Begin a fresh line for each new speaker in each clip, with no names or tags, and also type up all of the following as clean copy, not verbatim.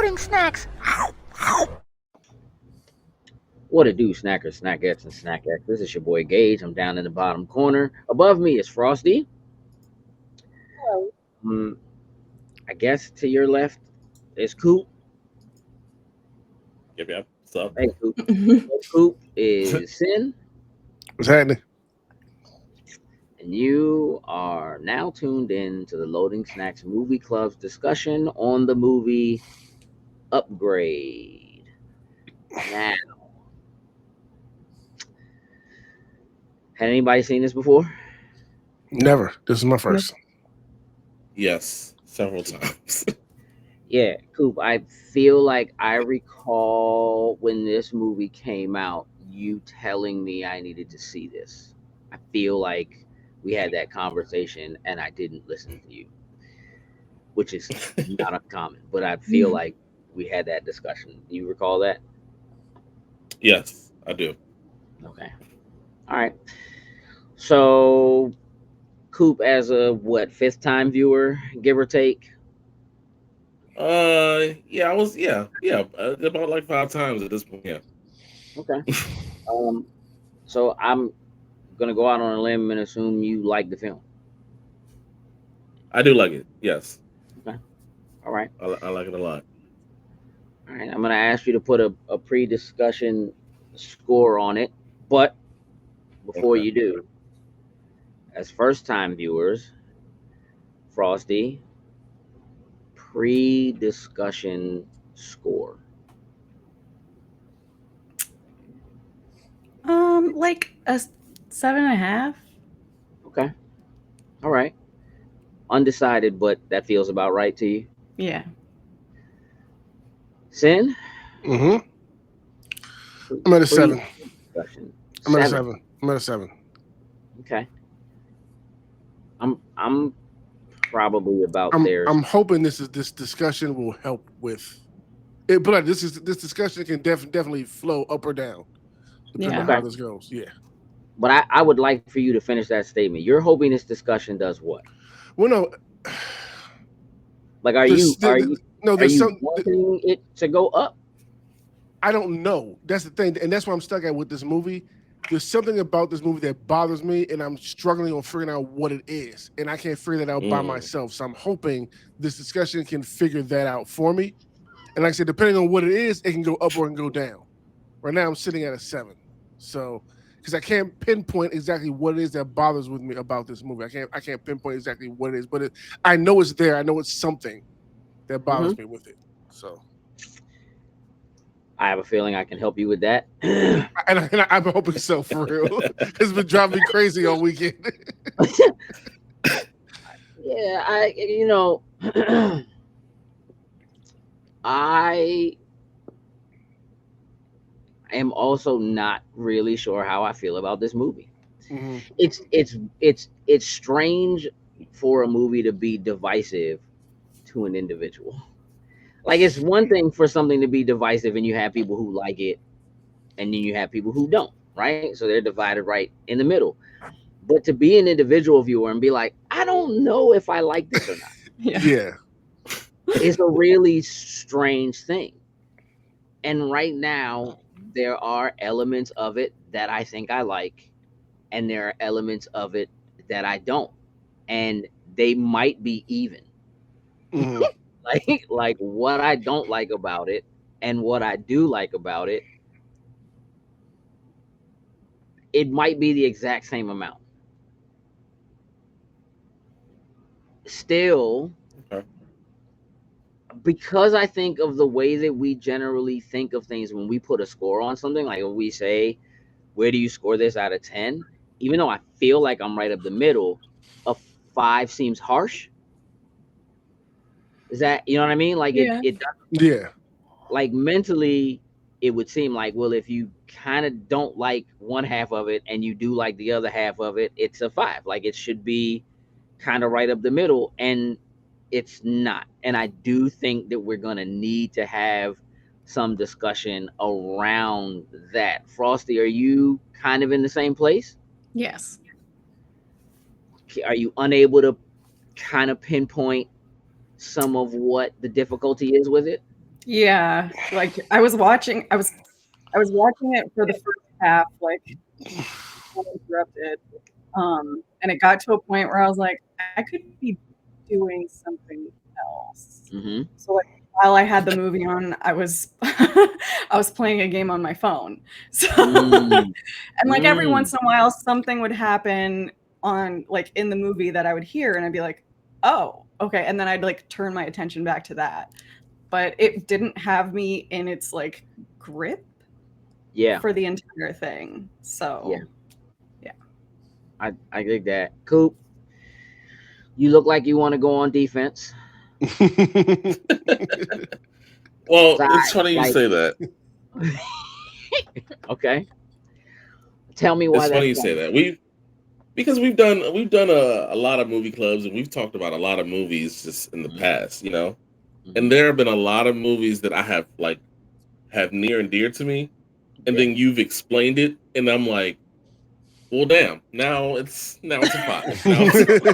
loading snacks.
What it do, snackers, snackettes, and snackettes? This is your boy Gage. I'm down in the bottom corner. Above me is Frosty. Mm, I guess to your left is Coop.
Yep. So
Hey, Coop. Coop is Sin.
What's happening?
And you are now tuned in to the Loading Snacks Movie Club's discussion on the movie Upgrade. Now, had anybody seen this before?
Never. This is my first.
yes, several times.
Yeah, Coop, I feel like I recall when this movie came out, you telling me I needed to see this. I feel like we had that conversation and I didn't listen to you, which is not uncommon, but I feel like we had that discussion. Do you recall that?
Yes, I do.
Okay. All right. So, Coop, as a fifth time viewer, give or take?
Yeah, about like 5 times at this point. Yeah.
Okay. Um, so I'm gonna go out on a limb and assume you like the film.
I do like it. Yes,
Okay. All right.
I like it a lot.
All right. I'm gonna ask you to put a pre-discussion score on it, but before
Okay.
you do, as first-time viewers, Frosty, pre-discussion score.
Like a 7.5.
Okay. All right. Undecided, but that feels about right to you.
Yeah.
Sin.
Mm-hmm. I'm at a 7.
Pre-discussion.
I'm at a 7. I'm at a 7.
Okay. I'm probably about there.
I'm hoping this discussion will help with it. But this discussion can definitely flow up or down depending on
Okay.
how this goes. Yeah.
But I would like for you to finish that statement. You're hoping this discussion does what?
Well, no.
Like, are you
there's
wanting it to go up?
I don't know. That's the thing, and that's why I'm stuck at with this movie. There's something about this movie that bothers me, and I'm struggling on figuring out what it is, and I can't figure that out by myself. So I'm hoping this discussion can figure that out for me. And like I said, depending on what it is, it can go up or it can go down. Right now, I'm sitting at a 7. So, because I can't pinpoint exactly what it is that bothers with me about this movie. I can't pinpoint exactly what it is, but I know it's there. I know it's something that bothers me with it. So.
I have a feeling I can help you with that.
and I'm hoping so, for real. It's been driving me crazy all weekend.
Yeah, I am also not really sure how I feel about this movie.
Mm-hmm.
It's strange for a movie to be divisive to an individual. Like, it's one thing for something to be divisive and you have people who like it and then you have people who don't, right? So they're divided right in the middle. But to be an individual viewer and be like, I don't know if I like this or not.
Yeah.
It's a really strange thing. And right now, there are elements of it that I think I like, and there are elements of it that I don't. And they might be even.
Mm-hmm.
like what I don't like about it and what I do like about it, it might be the exact same amount. Still,
Okay.
because I think of the way that we generally think of things when we put a score on something, like when we say, where do you score this out of 10? Even though I feel like I'm right up the middle, a 5 seems harsh. Is that, you know what I mean? Like,
Yeah.
it
Yeah.
like mentally, it would seem like, well, if you kind of don't like one half of it and you do like the other half of it, it's a 5. Like, it should be kind of right up the middle, and it's not. And I do think that we're gonna need to have some discussion around that. Frosty, are you kind of in the same place?
Yes.
Are you unable to kind of pinpoint some of what the difficulty is with it?
Yeah, like I was watching it for the first half, like uninterrupted. And it got to a point where I was like, I could be doing something else.
Mm-hmm.
So like while I had the movie on, I was I was playing a game on my phone. So
Mm.
and like every
Mm.
once in a while something would happen on like in the movie that I would hear and I'd be like, oh, okay. And then I'd like turn my attention back to that. But it didn't have me in its like grip
Yeah,
for the entire thing.
yeah,
So
I think that. Coop, you look like you want to go on defense.
Well,
So
it's funny you
like,
say that.
okay, tell me why
It's funny
that's
you say
funny.
that. We've done a lot of movie clubs, and we've talked about a lot of movies just in the
Mhm,
past, you know.
mhm.
And there have been a lot of movies that I have near and dear to me, and
Yeah.
then you've explained it, and I'm like, well, damn. Now it's a five. Now it's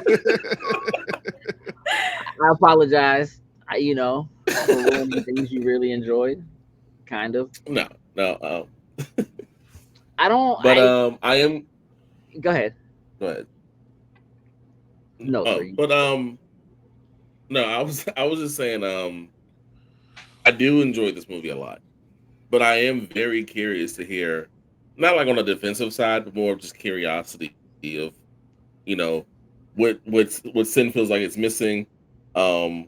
I apologize. For ruining things you really enjoyed. Kind of.
no, no.
I don't.
But
I
I am.
Go ahead.
Go ahead.
No, sir.
Oh, but no. I was just saying. I do enjoy this movie a lot, but I am very curious to hear, not like on the defensive side, but more of just curiosity of, you know, what Sin feels like it's missing, um,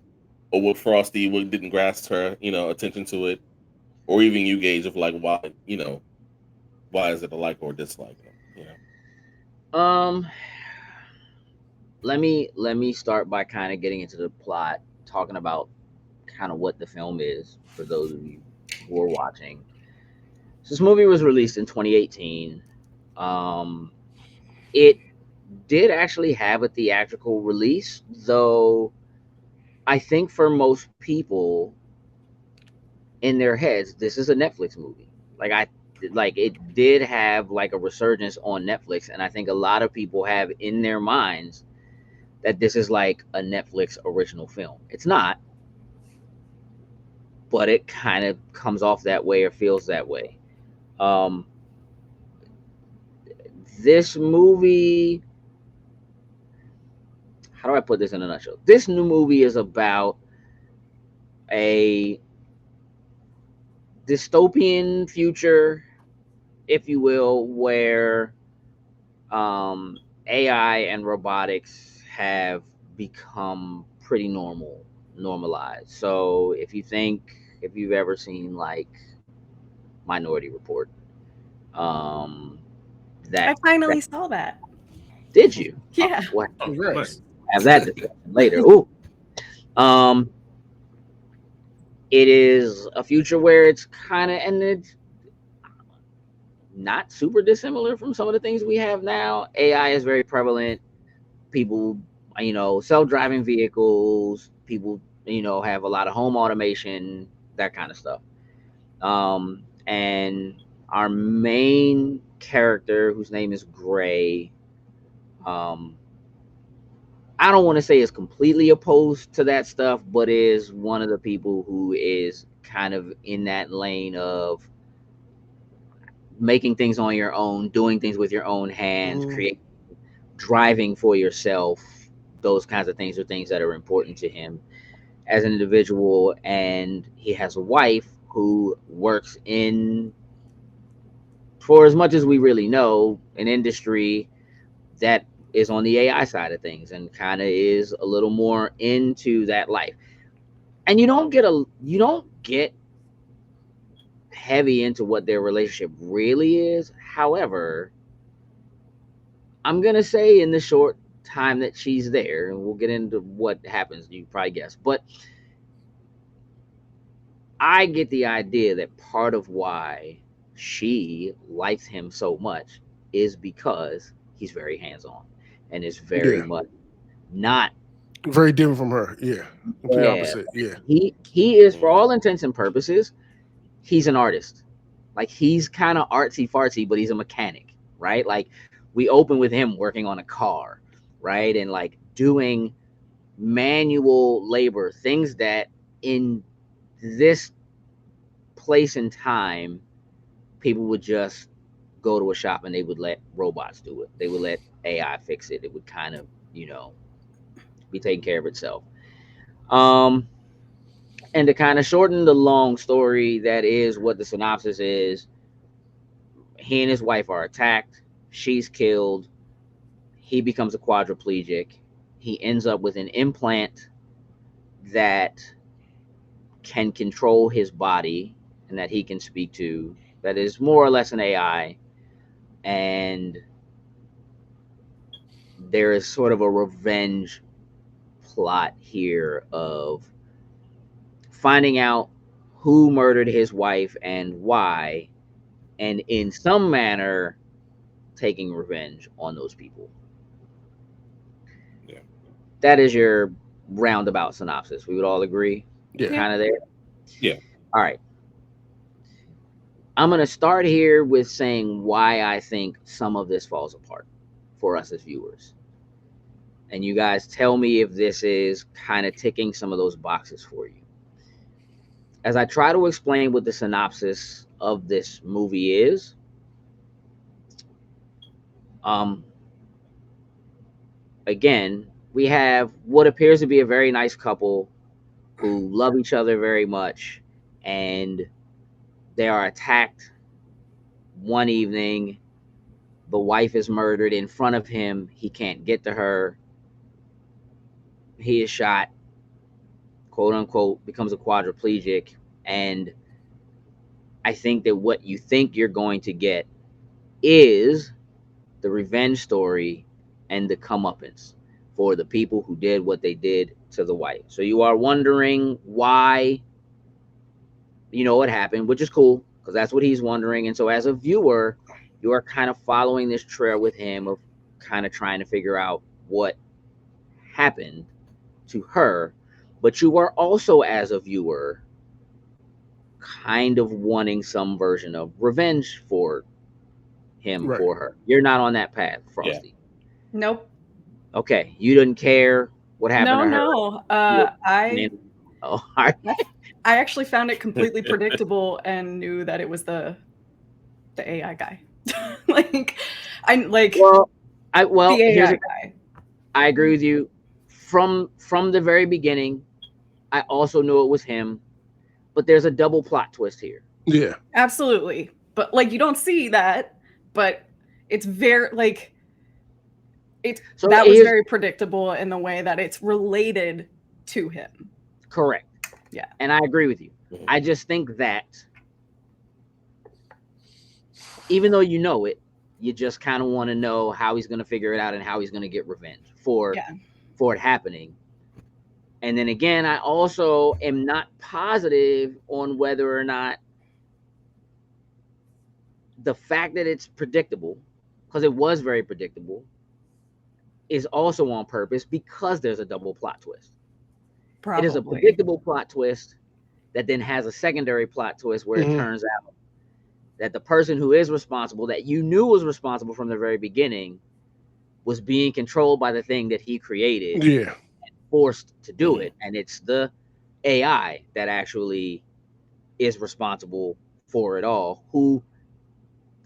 or what Frosty what didn't grasp her, attention to it, or even you Gage of like why is it a like or dislike,
Um. Let me start by kind of getting into the plot, talking about kind of what the film is for those of you who are watching. So this movie was released in 2018. Um, it did actually have a theatrical release, though I think for most people in their heads, this is a Netflix movie. Like it did have like a resurgence on Netflix, and I think a lot of people have in their minds that this is like a Netflix original film. It's not, but it kind of comes off that way or feels that way. Um, this movie, how do I put this in a nutshell? This new movie is about a dystopian future, if you will, where AI and robotics have become pretty normalized. So if you've ever seen like Minority Report, um,
I
that that
finally saw that.
did you? Oh,
Yeah.
well,
Oh,
Congrats.
nice.
have that discussion later. Ooh, um, it is a future where it's kind of and it's not super dissimilar from some of the things we have now. AI is very prevalent. People, self-driving vehicles. People, have a lot of home automation, that kind of stuff. And our main character, whose name is Gray, um, I don't want to say is completely opposed to that stuff, but is one of the people who is kind of in that lane of making things on your own, doing things with your own hands,
Mhm.
create driving for yourself. Those kinds of things are things that are important to him as an individual. And he has a wife who works in, for as much as we really know, an industry that is on the AI side of things and kind of is a little more into that life. And you don't get heavy into what their relationship really is. However, I'm gonna say in the short time that she's there, and we'll get into what happens, you probably guess, but I get the idea that part of why she likes him so much is because he's very hands-on and is very
Yeah.
much not.
Very different from her. Yeah. Complete
Yeah,
opposite. Yeah.
he is, for
Mhm.
all intents and purposes, he's an artist. Like he's kind of artsy fartsy, but he's a mechanic, right? Like we open with him working on a car, right? And like doing manual labor, things that in this place in time, people would just go to a shop and they would let robots do it. They would let AI fix it. It would kind of, be taking care of itself. Um, and to kind of shorten the long story, that is what the synopsis is. He and his wife are attacked. She's killed. He becomes a quadriplegic. He ends up with an implant that can control his body and that he can speak to, that is more or less an AI. And there is sort of a revenge plot here of finding out who murdered his wife and why, and in some manner taking revenge on those people.
Yeah.
That is your roundabout synopsis. We would all agree.
Yeah.
Kind of there.
Yeah.
All right. I'm going to start here with saying why I think some of this falls apart for us as viewers. And you guys tell me if this is kind of ticking some of those boxes for you. As I try to explain what the synopsis of this movie is, again, we have what appears to be a very nice couple who love each other very much, and they are attacked one evening. The wife is murdered in front of him. He can't get to her. He is shot, quote unquote, becomes a quadriplegic. And I think that what you think you're going to get is the revenge story and the comeuppance for the people who did what they did to the wife. So you are wondering why, what happened, which is cool because that's what he's wondering. And so as a viewer, you are kind of following this trail with him of kind of trying to figure out what happened to her. But you are also, as a viewer, kind of wanting some version of revenge for him,
Right.
for her. You're not on that path, Frosty.
Nope.
Okay, you didn't care what happened
No,
to her.
no.
Oh, all right.
I actually found it completely predictable and knew that it was the AI guy.
Well,
the
here's
AI
the
guy.
I agree with you. From the very beginning, I also knew it was him, but there's a double plot twist here.
Yeah.
Absolutely. But you don't see that, but it's very that was very predictable in the way that it's related to him.
Correct.
Yeah.
And I agree with you. I just think that even though you know it, you just kind of want to know how he's going to figure it out and how he's going to get revenge for it happening. And then again, I also am not positive on whether or not the fact that it's predictable, because it was very predictable, is also on purpose because there's a double plot twist.
Probably.
It is a predictable plot twist that then has a secondary plot twist where it turns out that the person who is responsible, that you knew was responsible from the very beginning, was being controlled by the thing that he created and forced to do it. And it's the AI that actually is responsible for it all, who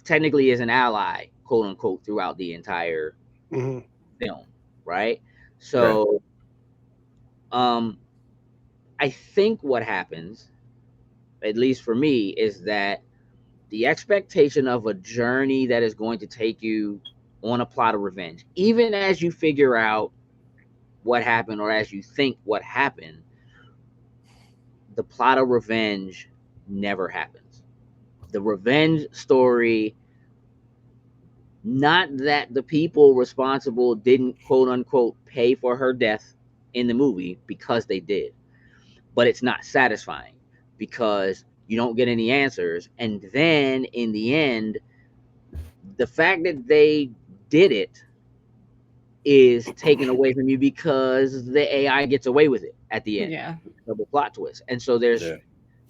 technically is an ally, quote unquote, throughout the entire film, right? So I think what happens, at least for me, is that the expectation of a journey that is going to take you on a plot of revenge, even as you figure out what happened or as you think what happened, the plot of revenge never happens. The revenge story, not that the people responsible didn't, quote unquote, pay for her death in the movie, because they did, but it's not satisfying because you don't get any answers. And then in the end, the fact that they did it is taken away from you because the AI gets away with it at the end.
Yeah.
Double plot twist. And so there's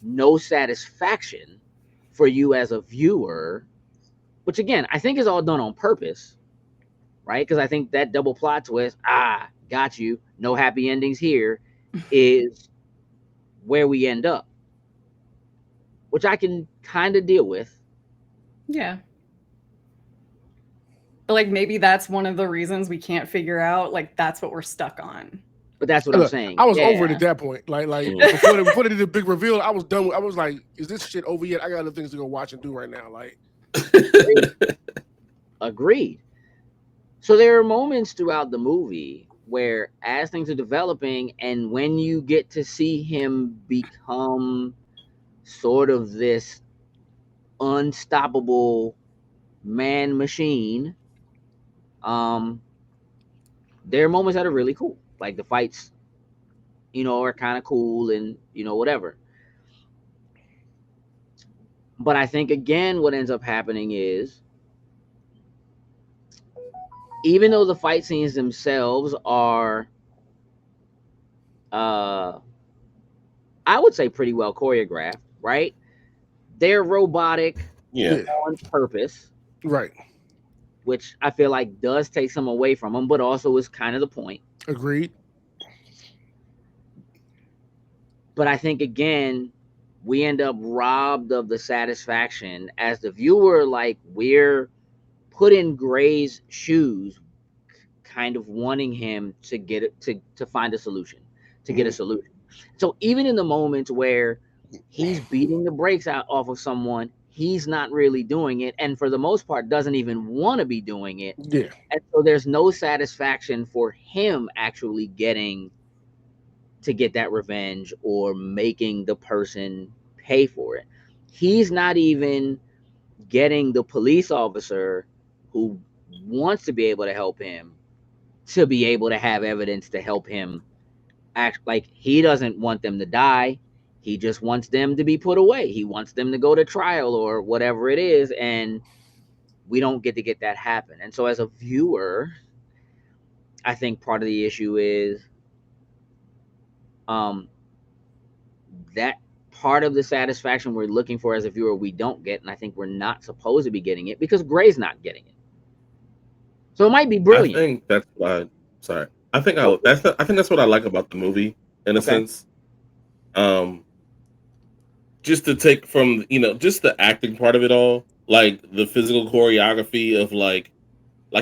no satisfaction for you as a viewer, which again, I think is all done on purpose, right? Because I think that double plot twist, got you, no happy endings here, is where we end up. which I can kind of deal with.
Yeah. But like maybe that's one of the reasons we can't figure out, like that's what we're stuck on.
But that's what I'm
Look,
saying.
I was
Yeah.
over it at that point. Like before they did the big reveal, I was done. I was like, "Is this shit over yet? I got other things to go watch and do right now." Like,
Agreed. So there are moments throughout the movie where, as things are developing, and when you get to see him become sort of this unstoppable man machine, there are moments that are really cool. Like the fights, are kind of cool and whatever. But I think again, what ends up happening is, even though the fight scenes themselves are, I would say, pretty well choreographed, right? They're robotic
Yeah.
on purpose,
right?
which I feel like does take some away from them, but also is kind of the point.
Agreed.
But I think again, we end up robbed of the satisfaction as the viewer. Like, we're put in Gray's shoes, kind of wanting him to get it to find a solution, to get a solution. So even in the moments where he's beating the brakes out off of someone, he's not really doing it, and for the most part doesn't even want to be doing it.
Yeah.
And so there's no satisfaction for him actually getting to get that revenge or making the person pay for it. He's not even getting the police officer who wants to be able to help him to be able to have evidence to help him act. Like, he doesn't want them to die. He just wants them to be put away. He wants them to go to trial or whatever it is. And we don't get to get that happen. And so as a viewer, I think part of the issue is that part of the satisfaction we're looking for as a viewer, we don't get. And I think we're not supposed to be getting it because Gray's not getting it. So it might be brilliant.
I think that's why. Sorry, I think that's what I like about the movie in a sense. Just to take from just the acting part of it all, like the physical choreography of like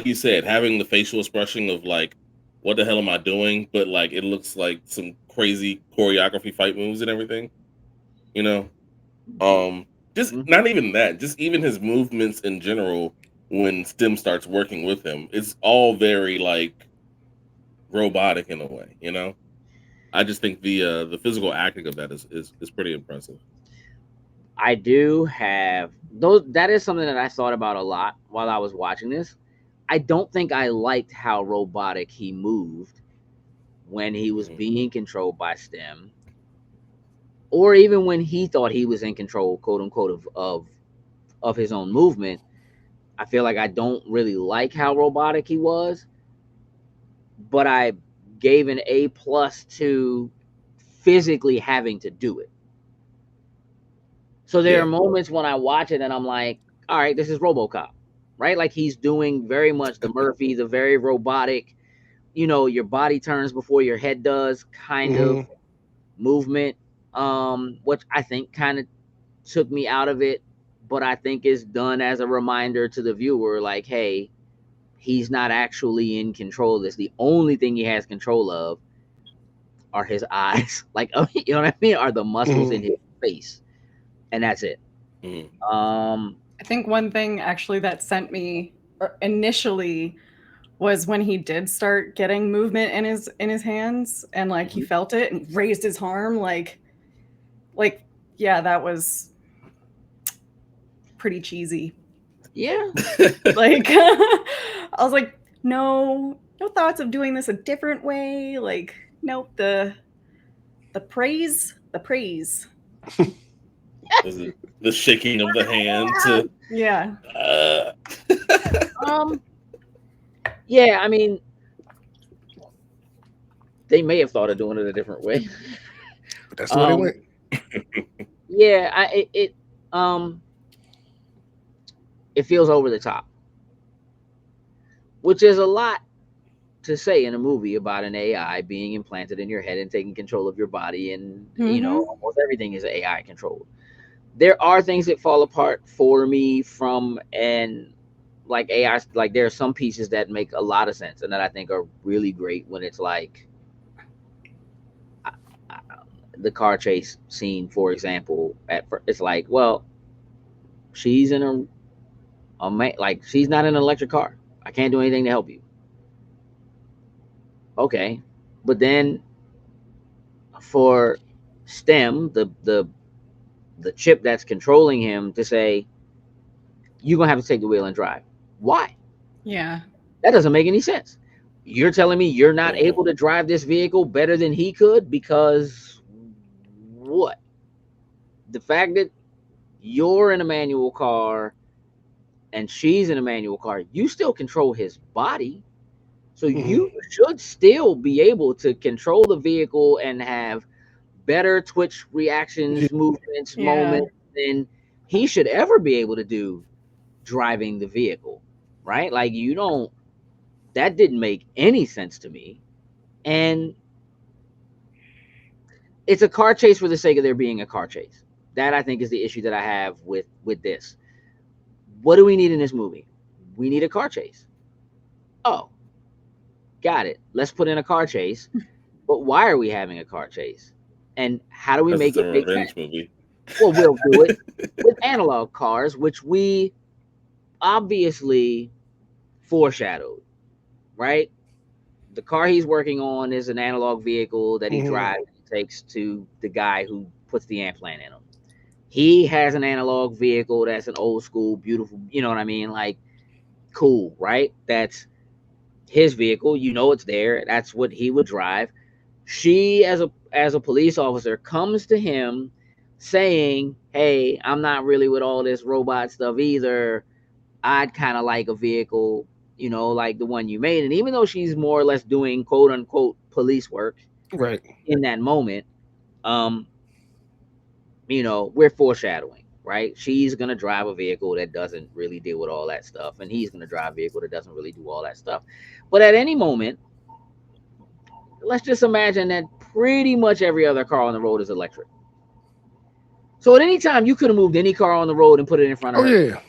you said, having the facial expression of like, what the hell am I doing? But like it looks like some crazy choreography fight moves and everything. You know, just not even that, just even his movements in general when Stem starts working with him, it's all very like robotic in a way, I just think the physical acting of that is pretty impressive.
I do have those. That is something that I thought about a lot while I was watching this. I don't think I liked how robotic he moved when he was being controlled by Stem, or even when he thought he was in control, quote unquote, of his own movement. I feel like I don't really like how robotic he was, but I gave an A+ to physically having to do it. So there are moments when I watch it and I'm like, all right, this is RoboCop, right? Like, he's doing very much the Murphy, the very robotic, your body turns before your head does kind of movement, which I think kind of took me out of it, but I think is done as a reminder to the viewer, like, hey, he's not actually in control of this. The only thing he has control of are his eyes. Like, you know what I mean? Are the muscles in his face. And that's it.
I think one thing actually that sent me initially was when he did start getting movement in his hands, and like he felt it and raised his arm, like yeah, that was pretty cheesy.
Yeah.
Like I was like, no thoughts of doing this a different way. Like, nope, the praise.
The shaking of the hand to
yeah.
Yeah, I mean, they may have thought of doing it a different way.
But that's the way they went.
Yeah, it feels over the top, which is a lot to say in a movie about an AI being implanted in your head and taking control of your body, and almost everything is AI controlled. there are things that fall apart for me from and like AI. Like there are some pieces that make a lot of sense and that I think are really great when it's like uh, uh, the car chase scene, for example. It's like, well, she's in like she's not in an electric car. I can't do anything to help you. Okay, but then for STEM, the chip that's controlling him, to say you're gonna have to take the wheel and drive. Why?
Yeah.
That doesn't make any sense. You're telling me you're not
Mhm.
able to drive this vehicle better than he could because what? The fact that you're in a manual car and she's in a manual car, you still control his body. So
Mhm.
you should still be able to control the vehicle and have better twitch
Yeah.
reactions, movements,
Yeah.
moments than he should ever be able to do driving the vehicle. Right? Like you don't that didn't make any sense to me. And it's a car chase for the sake of there being a car chase. That I think is the issue that I have with this. What do we need in this movie? We need a car chase. Oh, got it. Let's put in a car chase. But why are we having a car chase? And how do we
Because it's
make
a
it make sense?
revenge movie.
Well, we'll do it with analog cars, which we obviously foreshadowed, right? The car he's working on is an analog vehicle that he
Mhm.
drives and takes to the guy who puts the implant in him. He has an analog vehicle that's an old school, beautiful, you know what I mean? Like, cool, right? That's his vehicle. You know it's there. That's what he would drive. She, as a police officer, comes to him saying, "Hey, I'm not really with all this robot stuff either. I'd kind of like a vehicle, like the one you made." And even though she's more or less doing quote unquote police work
Right.
in that moment, um, we're foreshadowing, right? She's gonna drive a vehicle that doesn't really deal with all that stuff, and he's gonna drive a vehicle that doesn't really do all that stuff. But at any moment, let's just imagine that pretty much every other car on the road is electric. So at any time you could have moved any car on the road and put it in front of
Oh
her.
yeah.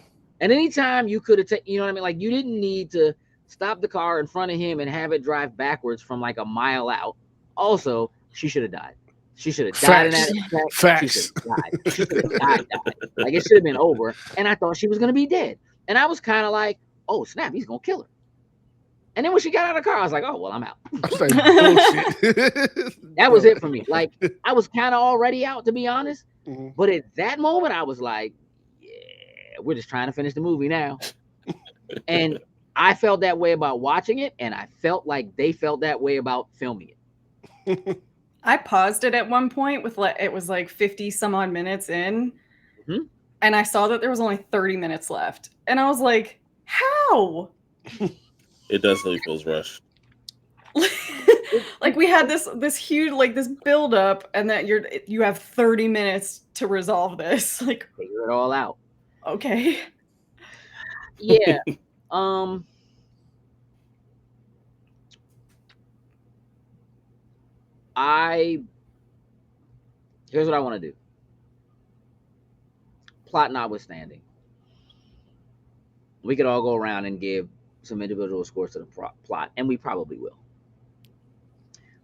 At any time you could have taken, you know what I mean? Like you didn't need to stop the car in front of him and have it drive backwards from like a mile out. Also, she should have died. She should have died in that
Facts.
impact. She should
Facts.
have died. She should have died. Like it should have been over. And I thought she was gonna be dead. And I was kind of like, oh snap, he's gonna kill her. And then when she got out of the car, I was like, oh well, I'm out.
I was like, bullshit.
That was
No.
it for me. Like I was kind of already out, to be honest.
Mhm.
But at that moment, I was like, yeah, we're just trying to finish the movie now. And I felt that way about watching it, and I felt like they felt that way about filming it.
I paused it at one point with it was like 50 some odd minutes in,
Mhm.
and I saw that there was only 30 minutes left. And I was like, how?
It definitely feels rushed.
Like we had this huge like this build up, and that you have 30 minutes to resolve this. Like,
Figure it all out.
okay.
Yeah. Um. I Here's what I want to do. Plot notwithstanding, we could all go around and give some individual scores to the plot, and we probably will.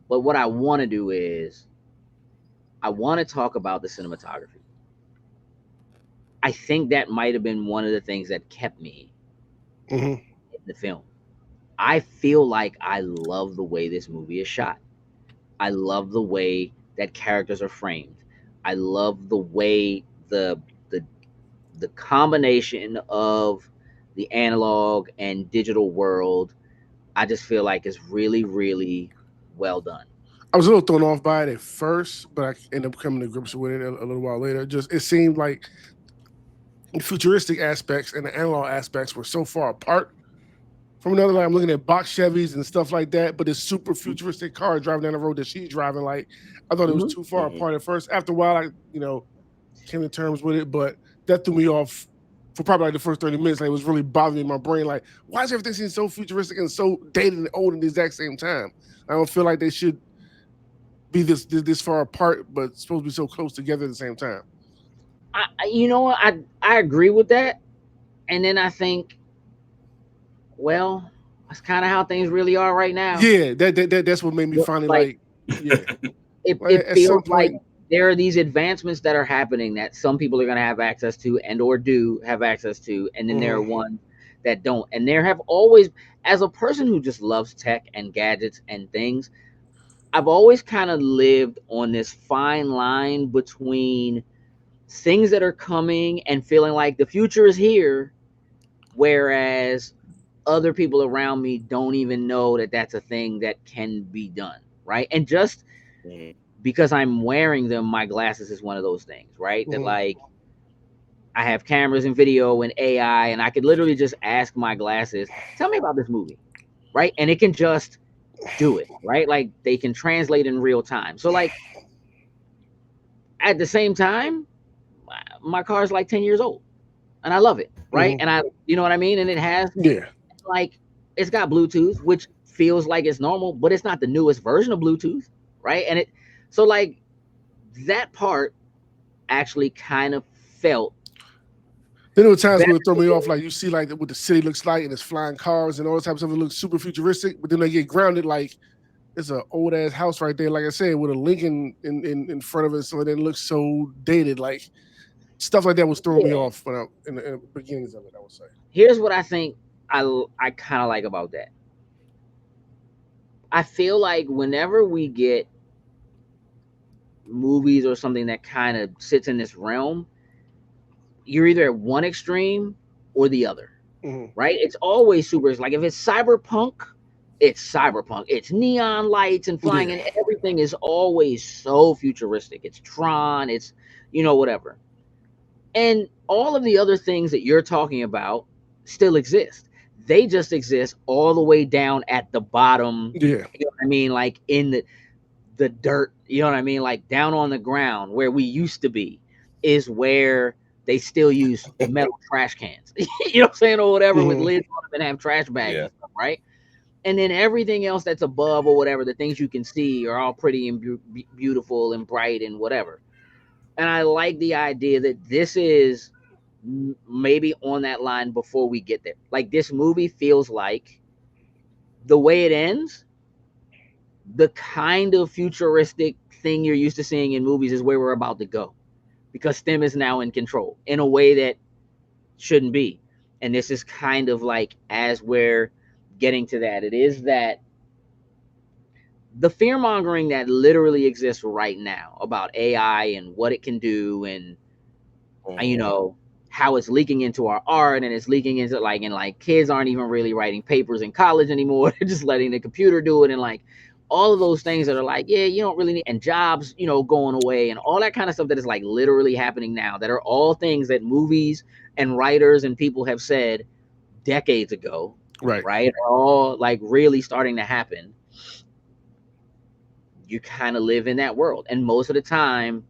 But what I want to do is I want to talk about the cinematography. I think that might have been one of the things that kept me
Mhm.
in the film. I feel like I love the way this movie is shot. I love the way that characters are framed. I love the way the the combination of the analog and digital world. I just feel like is really, really well done.
I was a little thrown off by it at first, but I ended up coming to grips with it a little while later. Just it seemed like the futuristic aspects and the analog aspects were so far apart from another. Like I'm looking at box Chevys and stuff like that, but this super futuristic car driving down the road that she's driving, like I thought it was
Mhm.
too far
Mhm.
apart at first. After a while, I came to terms with it, but that threw me off for probably like the first 30 minutes. Like it was really bothering me in my brain. Like, why is everything seem so futuristic and so dated and old at the exact same time? I don't feel like they should be this far apart, but supposed to be so close together at the same time.
You know what, I agree with that, and then I think, well, that's kind of how things really are right now.
Yeah, that's what made me finally
Like
like, yeah.
it
At some
feels like
point,
there are these advancements that are happening that some people are going to have access to and or do have access to, and then there are ones that don't. And there have always, as a person who just loves tech and gadgets and things, I've always kind of lived on this fine line between things that are coming and feeling like the future is here, whereas other people around me don't even know that that's a thing that can be done, right? And just because I'm wearing them, my glasses is one of those things, right? That like I have cameras and video and AI, and I could literally just ask my glasses, tell me about this movie, right? And it can just do it, right? Like they can translate in real time. So like at the same time, my car is like 10 years old and I love it, right? And I, you know what I mean? And it has like, it's got Bluetooth, which feels like it's normal, but it's not the newest version of Bluetooth, right? And it, so like that part actually kind of felt.
Then there were times where it throw me off, like you see like what the city looks like and it's flying cars and all this type of stuff. It looks super futuristic, but then they get grounded like it's an old ass house right there, like I said, with a Lincoln in front of it, so it didn't look so dated. Like stuff like that was throwing me off when in the beginnings of it, I would say.
Here's what I think I kind of like about that. I feel like whenever we get movies or something that kind of sits in this realm, you're either at one extreme or the other, right? It's always super. It's like if it's cyberpunk, it's cyberpunk. It's neon lights and flying, and everything is always so futuristic. It's Tron. It's, you know, whatever. And all of the other things that you're talking about still exist. They just exist all the way down at the bottom.
Yeah.
You know what I mean? Like in the dirt, you know what I mean? Like down on the ground where we used to be is where they still use metal trash cans. You know what I'm saying? Or whatever with lids on them and have trash bags and stuff, right? And then everything else that's above or whatever, the things you can see are all pretty and beautiful and bright and whatever. And I like the idea that this is maybe on that line before we get there. Like this movie feels like the way it ends, the kind of futuristic thing you're used to seeing in movies is where we're about to go, because STEM is now in control in a way that shouldn't be. And this is kind of like, as we're getting to that, it is that the fear mongering that literally exists right now about AI and what it can do, and you know how it's leaking into our art, and it's leaking into like, and like kids aren't even really writing papers in college anymore. They're just letting the computer do it, and like all of those things that are like, yeah, you don't really need, and jobs, you know, going away and all that kind of stuff that is like literally happening now, that are all things that movies and writers and people have said decades ago, right, are all like really starting to happen. You kind of live in that world, and most of the time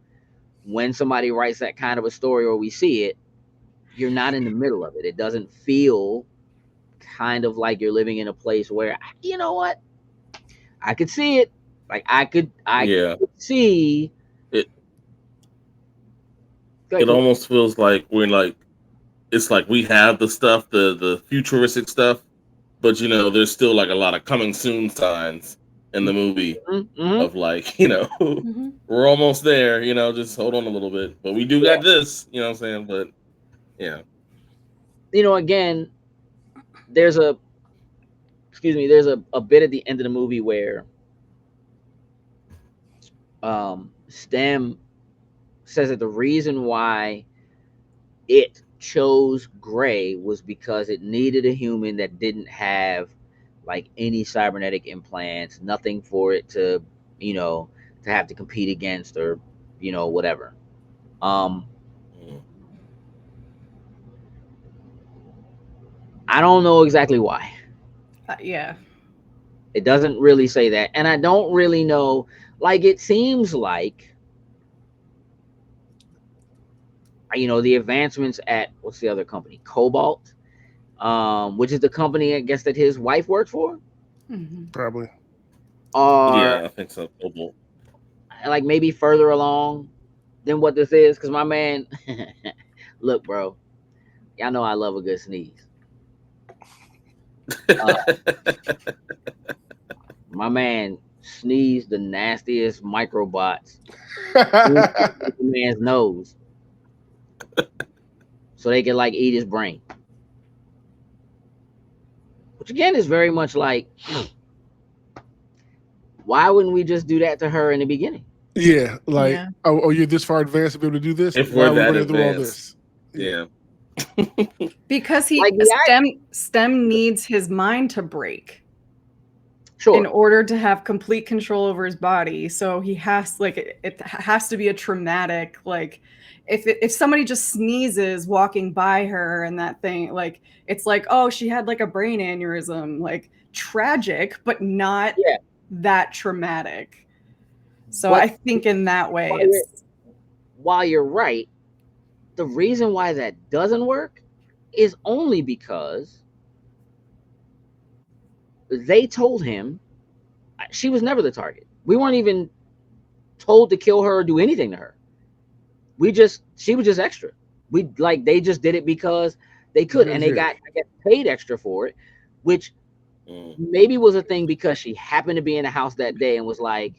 when somebody writes that kind of a story or we see it, you're not in the middle of it. It doesn't feel kind of like you're living in a place where, you know what, I could see it. Like I could see
it. It almost feels like we're like, it's like we have the stuff, the futuristic stuff, but you know, there's still like a lot of coming soon signs in the movie of like, you know, we're almost there, you know, just hold on a little bit. But we do got this, you know what I'm saying? But yeah.
You know, again, there's a bit at the end of the movie where STEM says that the reason why it chose Gray was because it needed a human that didn't have like any cybernetic implants, nothing for it to, you know, to have to compete against, or, you know, whatever. I don't know exactly why.
Yeah.
It doesn't really say that. And I don't really know, like, it seems like, you know, the advancements at, what's the other company? Cobalt, which is the company, I guess, that his wife works for.
Probably.
Are,
yeah, I think so. Cobalt.
like maybe further along than what this is. Because my man, look, bro, y'all know I love a good sneeze. Uh, my man sneezed the nastiest microbots into the man's nose so they could like eat his brain. Which again is very much like, why wouldn't we just do that to her in the beginning?
Yeah, like,
Yeah.
oh, you're this far advanced to be able to do this?
If
Why
we're
are we
that
running through all
advanced.
this?
Yeah.
Because
Like
STEM needs his mind to break in
sure,
order to have complete control over his body. So he has it has to be a traumatic, like if somebody just sneezes walking by her and that thing, like it's like, oh, she had like a brain aneurysm, like tragic, but not
yeah.
that traumatic. So
But
I think in that way
while you're,
it's
while you're right, the reason why that doesn't work is only because they told him she was never the target. We weren't even told to kill her or do anything to her. She was just extra. They just did it because they could, and they got, I guess, paid extra for it, which maybe was a thing because she happened to be in the house that day and was like,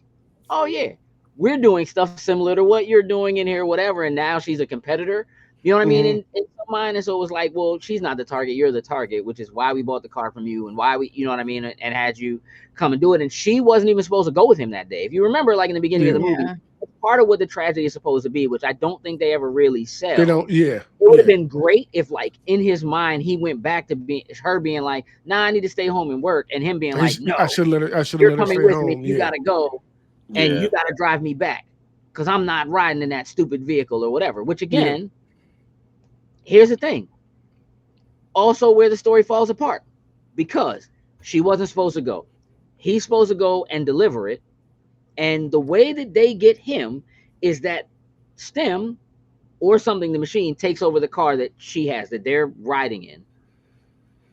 oh yeah, we're doing stuff similar to what you're doing in here, whatever, and now she's a competitor. You know what I mean? In some mind, and so it was like, well, she's not the target, you're the target, which is why we bought the car from you and why we, you know what I mean, and had you come and do it. And she wasn't even supposed to go with him that day. If you remember, like in the beginning of the movie, it's part of what the tragedy is supposed to be, which I don't think they ever really sell.
They don't, yeah.
It would have been great if, like, in his mind, he went back to her being like, nah, I need to stay home and work, and him being like, no,
I should let her.
You're coming with me. You gotta go, and you gotta drive me back because I'm not riding in that stupid vehicle or whatever. Which again, here's the thing. Also, where the story falls apart, because she wasn't supposed to go. He's supposed to go and deliver it, and the way that they get him is that STEM or something, the machine takes over the car that she has, that they're riding in.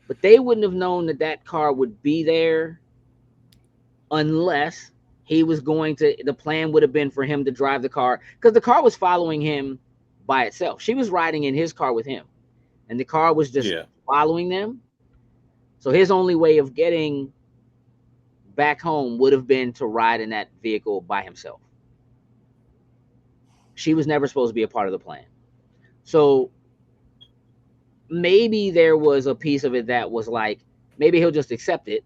But they wouldn't have known that that car would be there unless he was going to, the plan would have been for him to drive the car, because the car was following him by itself. She was riding in his car with him, and the car was just following them. So his only way of getting back home would have been to ride in that vehicle by himself. She was never supposed to be a part of the plan. So maybe there was a piece of it that was like, maybe he'll just accept it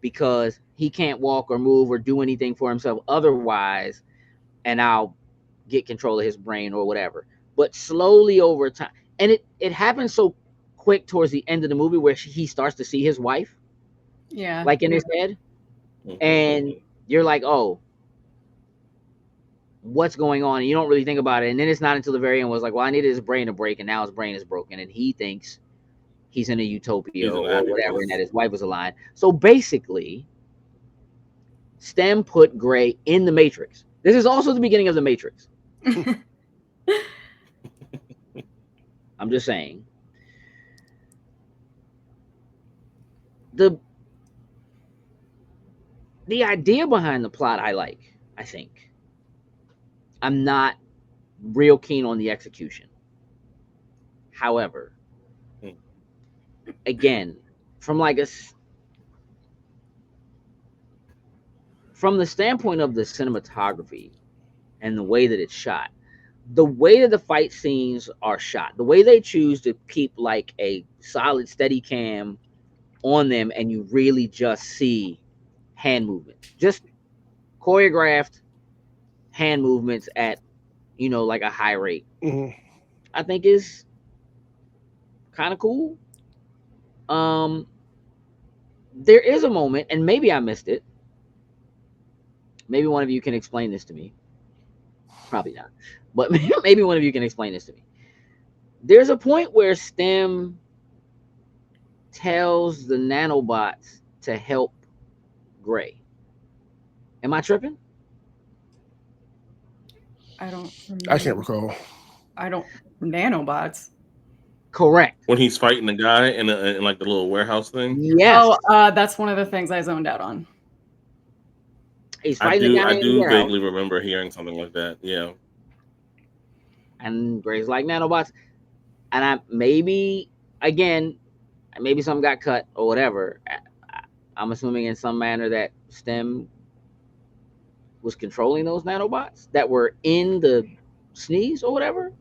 because he can't walk or move or do anything for himself otherwise, and I'll get control of his brain or whatever. But slowly over time, and it happens so quick towards the end of the movie where he starts to see his wife, like in his head, and you're like, oh, what's going on? And you don't really think about it, and then it's not until the very end was like, well, I needed his brain to break, and now his brain is broken, and he thinks he's in a utopia or whatever, and that his wife was alive. So basically, STEM put Gray in the Matrix. This is also the beginning of the Matrix. I'm just saying. The idea behind the plot I like, I think. I'm not real keen on the execution. However, again, from the standpoint of the cinematography and the way that it's shot, the way that the fight scenes are shot, the way they choose to keep like a solid steady cam on them, and you really just see hand movements, just choreographed hand movements at, like a high rate, I think is kind of cool. There is a moment, and maybe I missed it. Maybe one of you can explain this to me. Probably not, but maybe one of you can explain this to me. There's a point where STEM tells the nanobots to help Gray. Am I tripping?
I don't remember.
I can't recall.
Nanobots.
Correct.
When he's fighting the guy in like the little warehouse thing.
Yes.
Oh, that's one of the things I zoned out on.
He's fighting the guy
I
in the
do
warehouse.
vaguely remember hearing something like that. Yeah.
And Gray's like, nanobots. And maybe something got cut or whatever. I'm assuming in some manner that STEM was controlling those nanobots that were in the sneeze or whatever.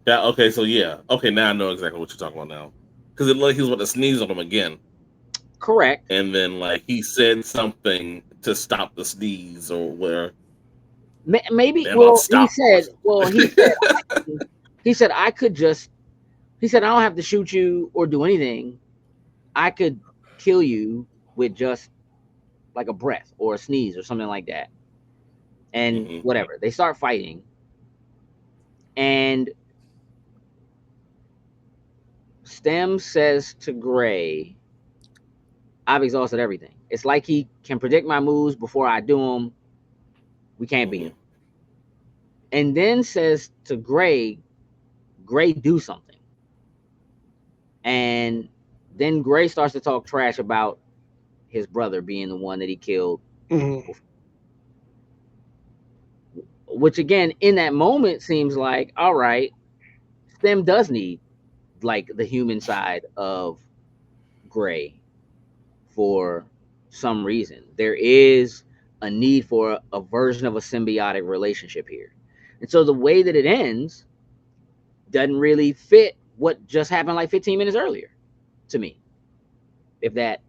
Yeah. Okay. So yeah. Okay. Now I know exactly what you're talking about now, because it looked like he was about to sneeze on him again,
Correct.
and then like he said something to stop the sneeze or where
Maybe.
they're about to
Well, he
stop.
said. Well, he said I could just. He said I don't have to shoot you or do anything. I could kill you with just like a breath or a sneeze or something like that. And
Mhm.
whatever. They start fighting. And Stem says to Gray, I've exhausted everything. It's like he can predict my moves before I do them. We can't beat him. And then says to Gray, do something. And then Gray starts to talk trash about his brother being the one that he killed.
Mhm.
Which again, in that moment seems like, all right, Stem does need like the human side of Gray for some reason. There is a need for a version of a symbiotic relationship here. And so the way that it ends doesn't really fit what just happened like 15 minutes earlier to me. If that,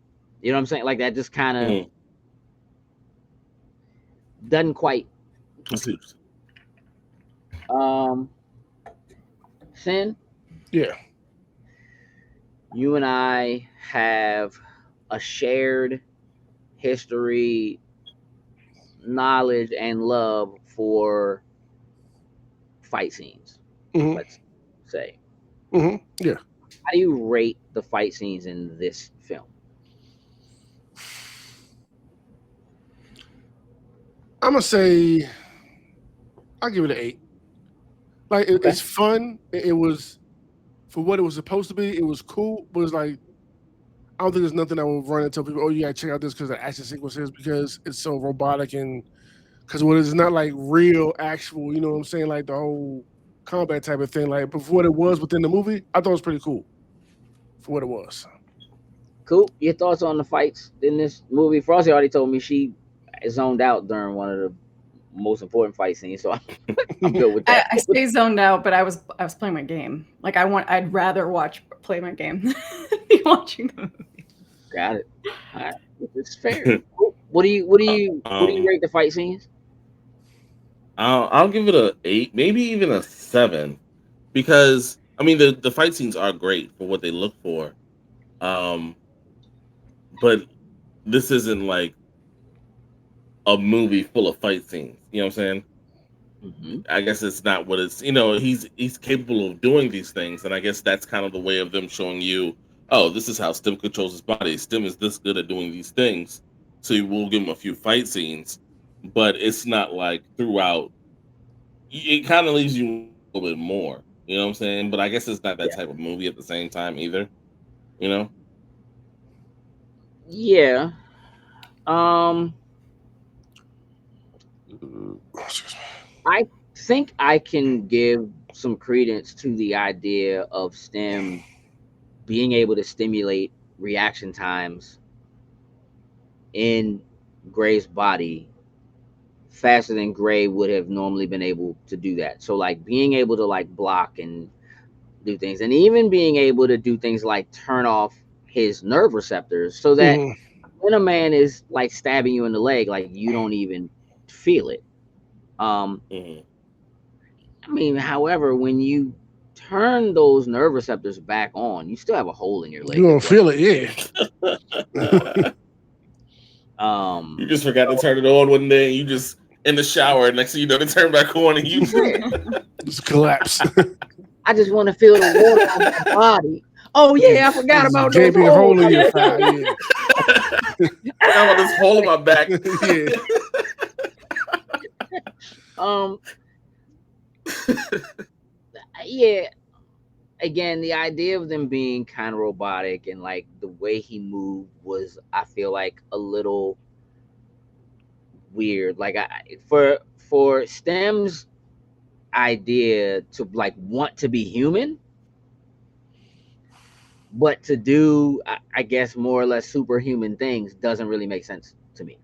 you know what I'm saying? Like that just kind of doesn't quite. Sin,
Yeah.
you and I have a shared history, knowledge, and love for fight scenes.
Mhm.
Let's say.
Yeah.
How do you rate the fight scenes in this film?
I'm gonna say I'll give it an 8. Like
Okay.
it's fun. It was for what it was supposed to be. It was cool, but it's like I don't think there's nothing I will run and tell people, oh, you gotta check out this because the action sequences because it's so robotic and because what it's not like real, actual. You know what I'm saying? Like the whole combat type of thing. Like, but for what it was within the movie, I thought it was pretty cool for what it was.
Cool. Your thoughts on the fights in this movie? Frosty already told me she zoned out during one of the most important fight scenes, so I'm good with that.
I stay zoned out, but I was playing my game. Like I'd rather play my game than be watching the movie.
Got it. All right, it's fair. What do you rate the fight scenes?
I'll give it a 8, maybe even a 7, because I mean the fight scenes are great for what they look for, um, but this isn't like a movie full of fight scenes. You know what I'm saying?
Mm-hmm.
I guess it's not what it's. He's capable of doing these things, and I guess that's kind of the way of them showing you, oh, this is how Stem controls his body. Stem is this good at doing these things, so you will give him a few fight scenes, but it's not like throughout. It kind of leaves you a little bit more. You know what I'm saying? But I guess it's not that
Yeah.
type of movie at the same time either. You know?
Yeah. Um, I think I can give some credence to the idea of STEM being able to stimulate reaction times in Gray's body faster than Gray would have normally been able to do that. So like being able to like block and do things, and even being able to do things like turn off his nerve receptors so that when a man is like stabbing you in the leg, like you don't even feel it.
Mm-hmm.
I mean, however, when you turn those nerve receptors back on, you still have a hole in your leg.
You don't feel it,
yeah. You just forgot to turn it on one day. And you just in the shower. Next thing you know, they turn back on, and you
just collapse.
I just want to feel the water on my body. Oh yeah, I forgot about those
gaping hole in your thigh. Yeah.
I got this hole in my back.
Yeah. Again, the idea of them being kind of robotic and like the way he moved was, I feel like, a little weird. Like for Stem's idea to like want to be human, but to do, I guess, more or less superhuman things doesn't really make sense to me.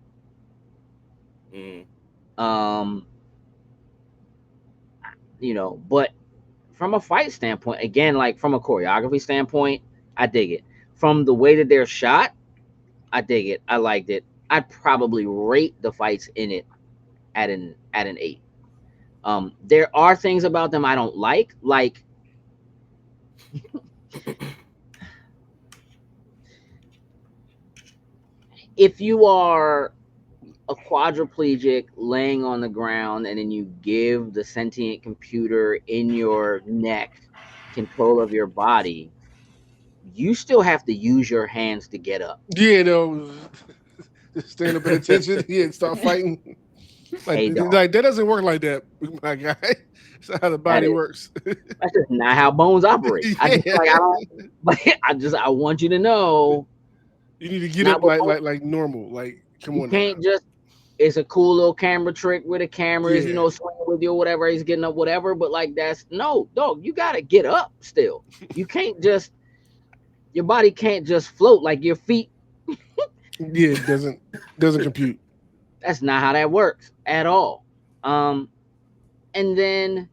You know, but from a fight standpoint, again, like from a choreography standpoint, I dig it. From the way that they're shot, I dig it. I liked it. I'd probably rate the fights in it at an 8. There are things about them I don't like if you are a quadriplegic laying on the ground and then you give the sentient computer in your neck control of your body, you still have to use your hands to get up.
Yeah, no, just stand up at attention. Yeah, start fighting. Like,
Hey, dog.
like that doesn't work like that, my guy. That's not how the body works.
That's just not how bones operate.
Yeah.
I want you to know.
You need to get up like normal. Like, come on.
You can't just. It's a cool little camera trick where the camera is, swinging with you or whatever. He's getting up, whatever. But like, that's no, dog. You gotta get up still. You can't just. Your body can't just float like your feet.
Yeah, it doesn't compute.
That's not how that works at all. And then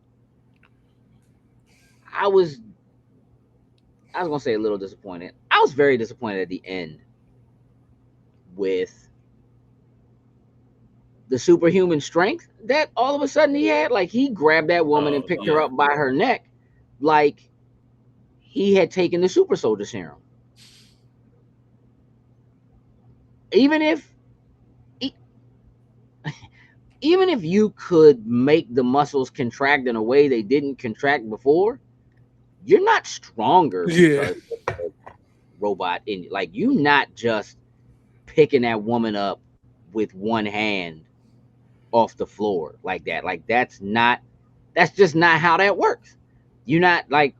I was gonna say a little disappointed. I was very disappointed at the end with the superhuman strength that all of a sudden he had. Like, he grabbed that woman and picked her up by her neck, like he had taken the super soldier serum. Even if you could make the muscles contract in a way they didn't contract before, you're not stronger because of the robot in you. Like, you not just picking that woman up with one hand off the floor like that. Like, that's just not how that works. You're not like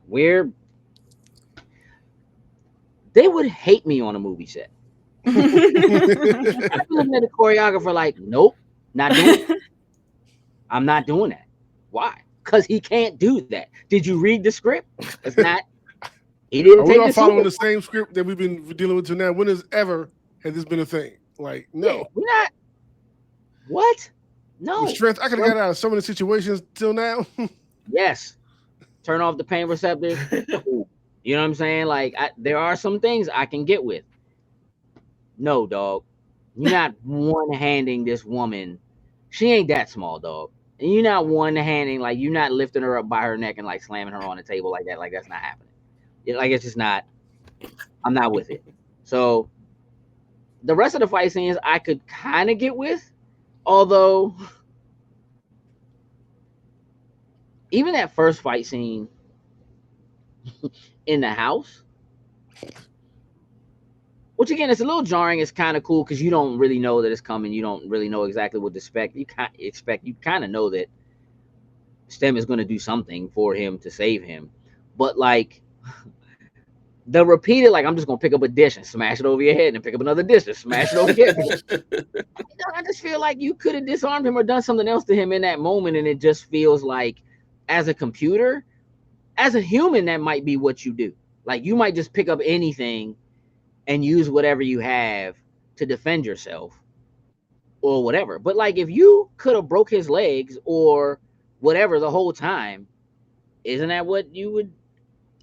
they would hate me on a movie set. I'm looking at the choreographer like, nope, not doing it. I'm not doing that. Why? Because he can't do that. Did you read the script? It's not. He didn't take the
following the same script that we've been dealing with to now. When has this been a thing? Like, no.
Yeah, we're not. What? No.
With strength, I could have got out of some of the situations till now.
Yes. Turn off the pain receptors. You know what I'm saying? Like, there are some things I can get with. No, dog. You're not one-handing this woman. She ain't that small, dog. And you're not one-handing, like, you're not lifting her up by her neck and like slamming her on the table like that. Like, that's not happening. Like, it's just not. I'm not with it. So the rest of the fight scenes I could kind of get with, although even that first fight scene in the house, which again, it's a little jarring. It's kind of cool because you don't really know that it's coming. You don't really know exactly what to expect. You kind of know that Stem is going to do something for him to save him. But like the repeated, like, I'm just going to pick up a dish and smash it over your head and pick up another dish and smash it over your head. I just feel like you could have disarmed him or done something else to him in that moment. And it just feels like, as a computer, as a human, that might be what you do. Like, you might just pick up anything and use whatever you have to defend yourself or whatever. But like, if you could have broke his legs or whatever the whole time, isn't that what you would?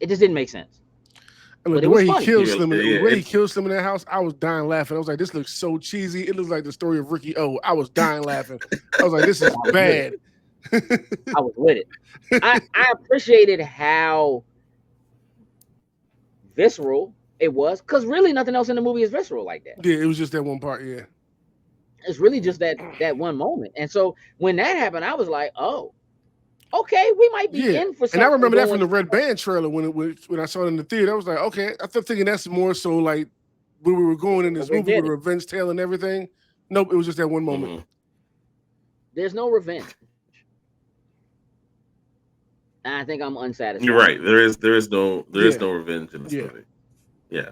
It just didn't make sense.
I mean, the way he kills them, in that house, I was dying laughing. I was like, this looks so cheesy. It looks like the story of Ricky O. I was dying laughing. I was like, this is bad.
I was with it. I appreciated how visceral it was, because really nothing else in the movie is visceral like that.
Yeah, it was just that one part. Yeah,
it's really just that one moment. And so when that happened, I was like, oh, okay, we might be in for something.
And I remember that from the Red Band trailer when I saw it in the theater. I was like, okay, I thought thinking that's more so like when we were going in this movie with revenge tale and everything. Nope, it was just that one moment.
Mm-hmm. There's no revenge. And I think I'm unsatisfied.
You're right. There is no revenge in this movie. Yeah.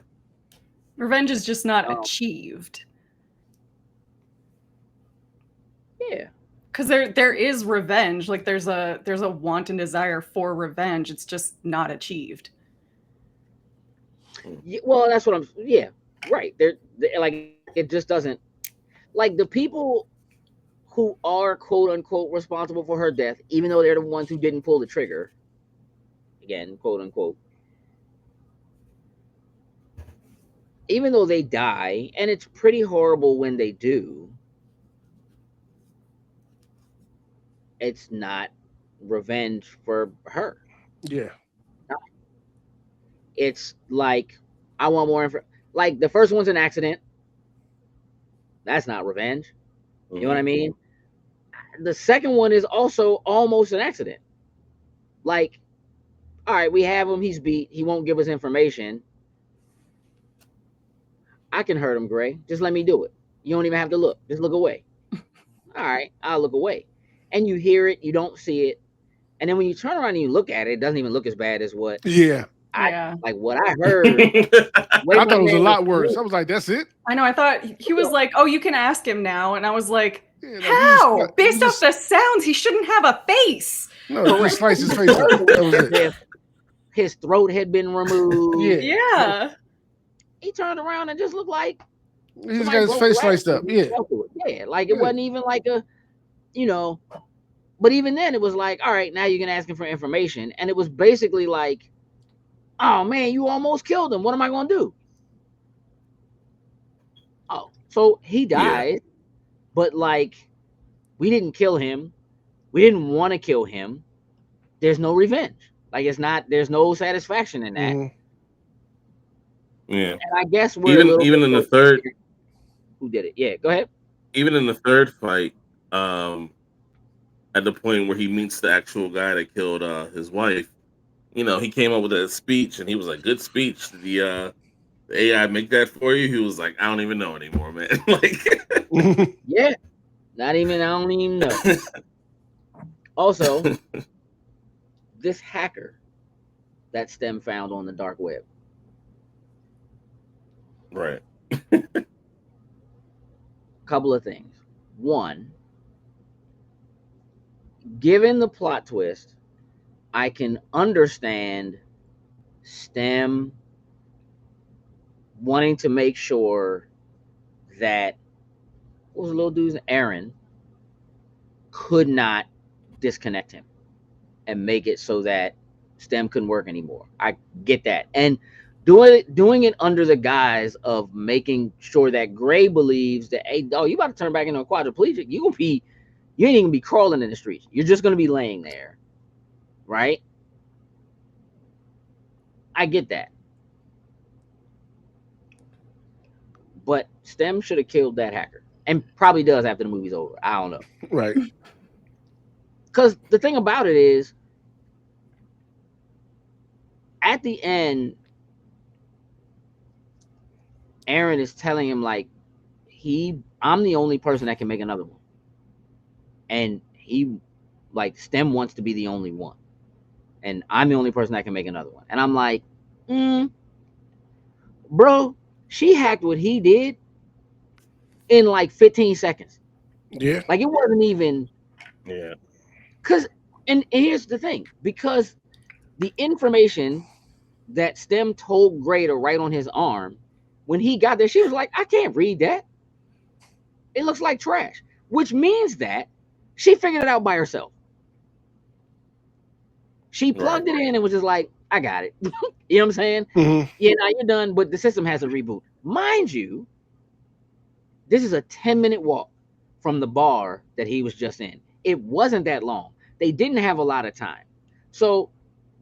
Revenge is just not achieved.
Yeah.
because there is revenge. Like there's a want and desire for revenge. It's just not achieved.
Yeah, well, that's what I'm. Yeah, right. Like it just doesn't. Like the people who are quote unquote responsible for her death, even though they're the ones who didn't pull the trigger. Again, quote unquote. Even though they die, and it's pretty horrible when they do, it's not revenge for her.
Yeah.
It's like I want more info. Like the first one's an accident. That's not revenge. You know what I mean? The second one is also almost an accident. Like, all right, we have him. He's beat. He won't give us information. I can hurt him, Gray. Just let me do it. You don't even have to look. Just look away. All right, I'll look away. And you hear it. You don't see it. And then when you turn around and you look at it, it doesn't even look as bad as what
Yeah.
like what I heard.
I thought it was a lot worse. I was like, that's it?
I know. I thought he was like, oh, you can ask him now. And I was like,
Yeah,
how? Based off the sounds, he shouldn't have a face.
No, just slice his face up. That was it.
His throat had been removed.
Yeah.
He turned around and just looked like
he just got his face sliced up. Yeah.
Yeah, like it wasn't even like a, you know, but even then it was like, all right, now you can ask him for information. And it was basically like, oh man, you almost killed him. What am I gonna do? Oh, so he died, but like we didn't kill him. We didn't want to kill him. There's no revenge. Like it's not, there's no satisfaction in that.
Mhm.
Yeah.
And I guess we're
even in the third,
who did it? Yeah, go ahead.
even in the third fight, at the point where he meets the actual guy that killed his wife, you know, he came up with a speech and he was like, good speech. Did the AI make that for you? He was like, I don't even know anymore, man. Like,
Yeah, not even, I don't even know. Also, this hacker that STEM found on the dark web.
right.
Couple of things. One, given the plot twist, I can understand STEM wanting to make sure that what was the little dude's Aaron could not disconnect him and make it so that STEM couldn't work anymore. I get that. And doing it under the guise of making sure that Gray believes that, hey, you about to turn back into a quadriplegic. You ain't even gonna be crawling in the streets. You're just gonna be laying there. Right? I get that. But STEM should have killed that hacker. And probably does after the movie's over. I don't know.
Right.
Because the thing about it is, at the end, Aaron is telling him like, I'm the only person that can make another one. And he, like, STEM wants to be the only one. And I'm the only person that can make another one. And I'm like, bro, she hacked what he did in like 15 seconds.
Yeah.
Like it wasn't even.
Yeah.
And here's the thing, because the information that STEM told Gray to write on his arm, when he got there, she was like, I can't read that. It looks like trash, which means that she figured it out by herself. She plugged it in and was just like, I got it. You know what I'm saying?
Mm-hmm.
Yeah, now you're done, but the system has a reboot. Mind you, this is a 10-minute walk from the bar that he was just in. It wasn't that long. They didn't have a lot of time. So,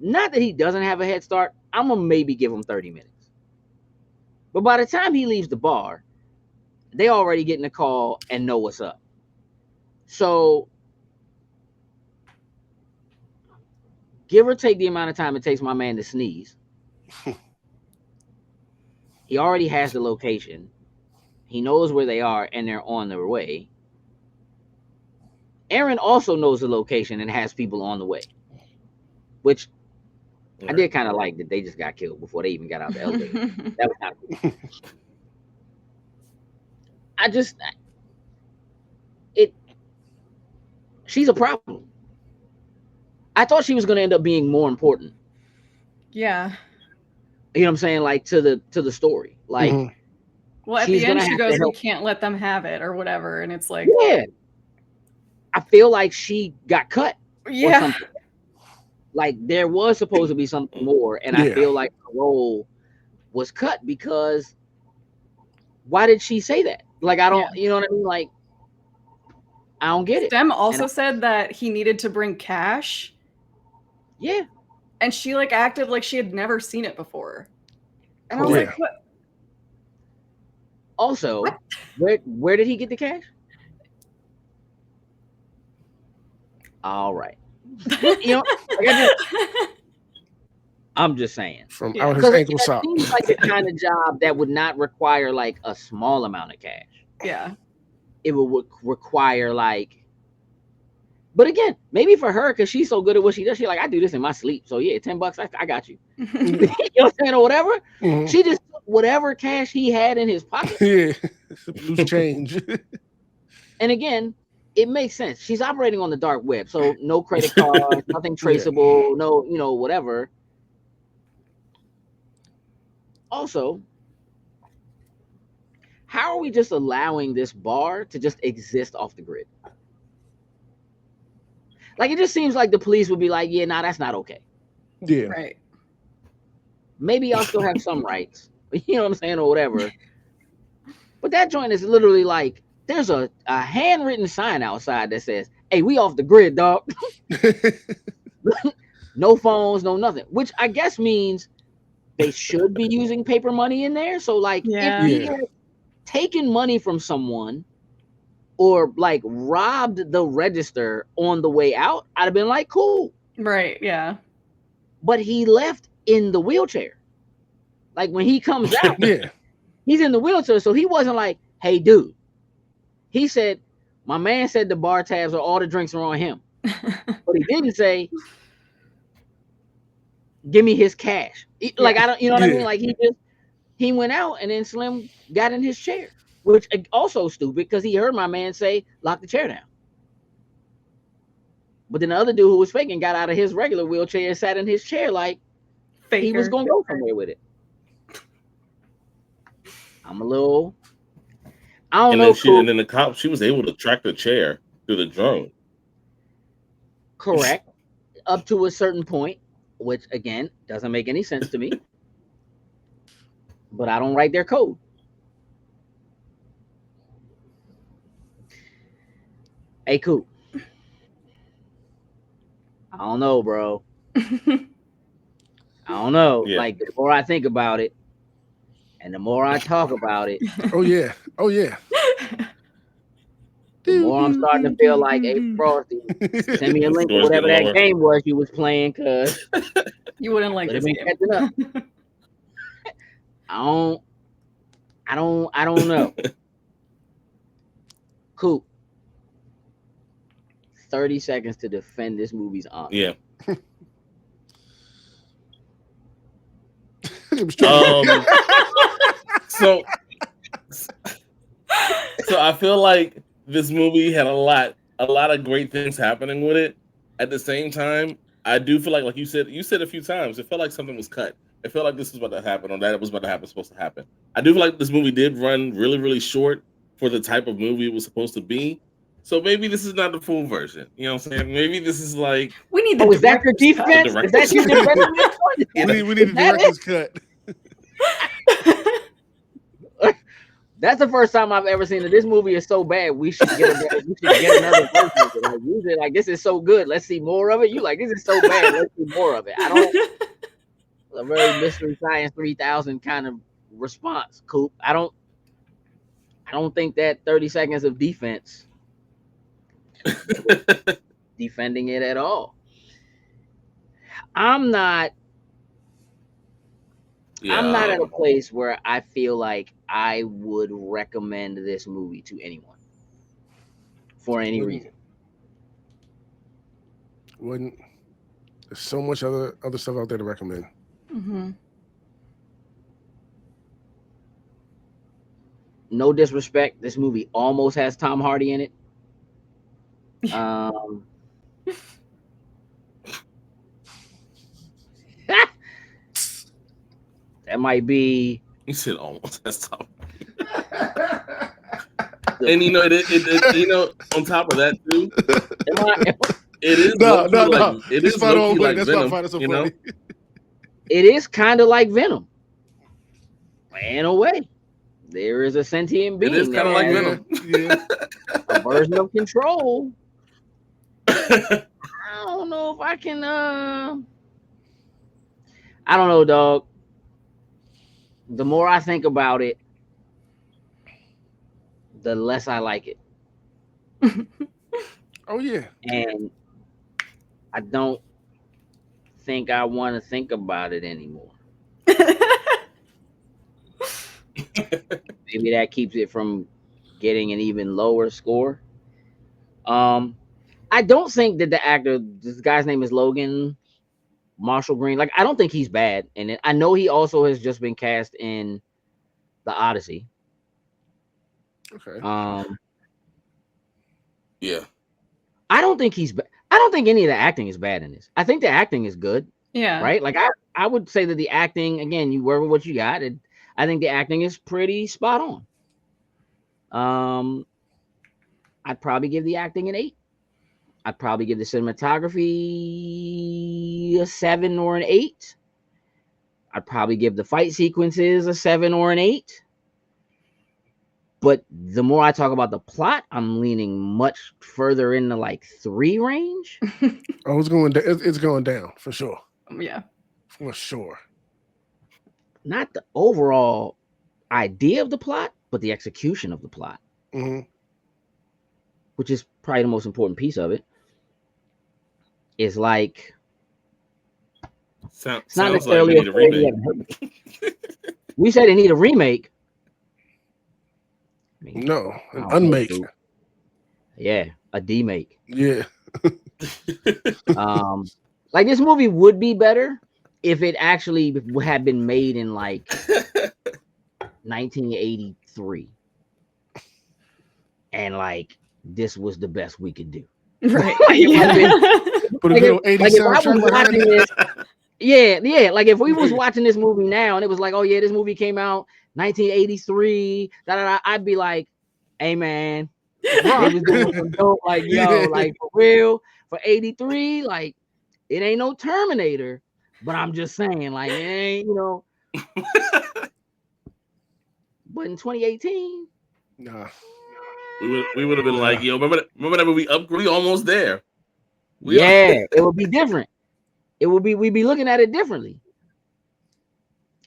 not that he doesn't have a head start, I'm going to maybe give him 30 minutes. But by the time he leaves the bar, they already getting a call and know what's up. So, give or take the amount of time it takes my man to sneeze. He already has the location. He knows where they are and they're on their way. Aaron also knows the location and has people on the way, which I did kind of like that they just got killed before they even got out the elevator. That was kind of cool. she's a problem. I thought she was going to end up being more important.
Yeah.
You know what I'm saying? Like to the story. Like,
well, at
she's
the end,
gonna
she
have
goes,
to
"We
help.
can't let them have it," or whatever, and it's like,
Yeah. I feel like she got cut or
yeah,
something. Like there was supposed to be something more, and I feel like her role was cut because why did she say that? Like I don't, you know what I mean? Like I don't get it.
Stem also said that he needed to bring cash.
Yeah.
And she like acted like she had never seen it before. And I was
Correct.
like, what?
Also, where did he get the cash? All right. You know, like I'm just saying.
From out his ankle sock.
It seems like the kind of job that would not require like a small amount of cash.
Yeah.
It would require like, but again, maybe for her, because she's so good at what she does, she's like, I do this in my sleep. So yeah, $10, I got you. You know what I'm saying, or whatever. She just took whatever cash he had in his pocket.
Yeah. Loose change.
And again, it makes sense. She's operating on the dark web, so no credit cards, nothing traceable, no, you know, whatever. Also, how are we just allowing this bar to just exist off the grid? Like it just seems like the police would be like, yeah, nah, that's not okay.
Yeah.
Right.
Maybe I'll still have some rights. You know what I'm saying, or whatever. But that joint is literally like there's a handwritten sign outside that says, hey, we off the grid, dog. No phones, no nothing. Which I guess means they should be using paper money in there. So like if he had taken money from someone or like robbed the register on the way out, I'd have been like, cool.
Right, yeah.
But he left in the wheelchair. Like when he comes out, he's in the wheelchair. So he wasn't like, hey, dude. He said, my man said the bar tabs or all the drinks are on him. But he didn't say, give me his cash. Like, I don't, you know what I mean? Like he went out and then Slim got in his chair, which also stupid because he heard my man say, lock the chair down. But then the other dude who was faking got out of his regular wheelchair and sat in his chair like he was going to go somewhere with it. I'm a little, I don't know.
And then the cop, she was able to track the chair through the drone.
Correct. Up to a certain point, which again doesn't make any sense to me. But I don't write their code. Hey, Coop. I don't know, bro. I don't know.
Yeah.
Like the more I think about it, and the more I talk about it.
Oh yeah.
The more I'm starting to feel like, hey, Frosty, send me a link to whatever that game was you was playing, cause
you wouldn't like this game.
Up. I don't know. Coop. 30 seconds to defend this movie's honor.
Yeah. So I feel like this movie had a lot of great things happening with it. At the same time, I do feel like you said a few times, it felt like something was cut. It felt like this was about to happen or that was about to happen, supposed to happen. I do feel like this movie did run really, really short for the type of movie it was supposed to be. So maybe this is not the full version. You know what I'm saying? Maybe this is like
we need the
is that your defense? Is that your defense?
We need the director's cut.
That's the first time I've ever seen it. This movie is so bad. We should get another version. Like usually, like this is so good. Let's see more of it. You like this is so bad. Let's see more of it. I don't. A very Mystery Science 3000 kind of response, Coop. I don't think that 30 seconds of defense defending it at all. I'm not at a place where I feel like I would recommend this movie to anyone for any reason.
Wouldn't. There's so much other stuff out there to recommend.
Mm-hmm.
No disrespect, this movie almost has Tom Hardy in it. Um, that might be.
You said almost. That's tough.
The,
And you know, on top of that too,
am I,
it is
No,
low key
no,
like
no.
it
It's
is
spot
low
on.
key
Wait,
like
that's why I
Venom.
find it so
You know,
funny.
it is kind of like Venom. In a way, there is a sentient
it is
being that
kind of like
has
Venom.
Yeah.
a version of control. I don't know if I can. I don't know, dog. The more I think about it, the less I like it,
Oh yeah.
and I don't think I want to think about it anymore. Maybe that keeps it from getting an even lower score. I don't think that the actor, this guy's name is Logan Marshall-Green. Like, I don't think he's bad in it. I know he also has just been cast in The Odyssey.
Okay.
Yeah.
I don't think he's bad. I don't think any of the acting is bad in this. I think the acting is good,
Yeah.
right? Like I would say that the acting, again, you work with what you got. I think the acting is pretty spot on. I'd probably give the acting an 8. I'd probably give the cinematography a 7 or an 8. I'd probably give the fight sequences a 7 or an 8. But the more I talk about the plot, I'm leaning much further in the like 3 range.
Oh, it's going. It's going down for sure.
Yeah.
For sure.
Not the overall idea of the plot, but the execution of the plot, which is probably the most important piece of it. Is like it's not necessarily
like we need a remake.
We said they need a remake. I mean,
No, an unmake.
Yeah, a demake.
Yeah.
Like this movie would be better if it actually had been made in like 1983, and like this was the best we could do.
Right.
Put a good 80 soundtrack behind it.
Yeah. Like if we was watching this movie now and it was like, oh yeah, this movie came out 1983, I'd be like, hey man, they was doing some dope, like yo, like for real, for 83, like it ain't no Terminator, but I'm just saying, like it ain't, you know. But in 2018,
nah.
We would have been like, yo, remember that movie Upgrade? We almost there.
It would be different. We'd be looking at it differently.